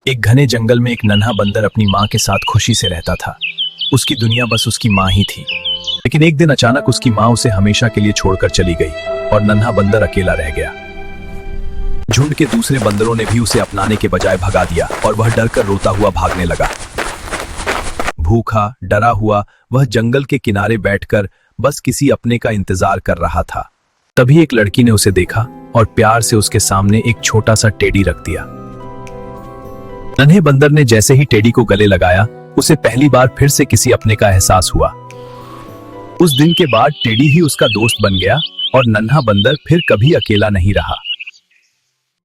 एक घने जंगल में एक नन्हा बंदर अपनी माँ के साथ खुशी से रहता था। उसकी दुनिया बस उसकी माँ ही थी। लेकिन एक दिन अचानक उसकी माँ उसे हमेशा के लिए छोड़कर चली गई और नन्हा बंदर अकेला रह गया। झुंड के दूसरे बंदरों ने भी उसे अपनाने के बजाय भगा दिया और वह डरकर रोता हुआ भागने लगा। भूखा डरा हुआ वह जंगल के किनारे बैठकर बस किसी अपने का इंतजार कर रहा था। तभी एक लड़की ने उसे देखा और प्यार से उसके सामने एक छोटा सा टेडी रख दिया। नन्हे बंदर ने जैसे ही टेडी को गले लगाया, उसे पहली बार फिर से किसी अपने का एहसास हुआ। उस दिन के बाद टेडी ही उसका दोस्त बन गया और नन्हा बंदर फिर कभी अकेला नहीं रहा।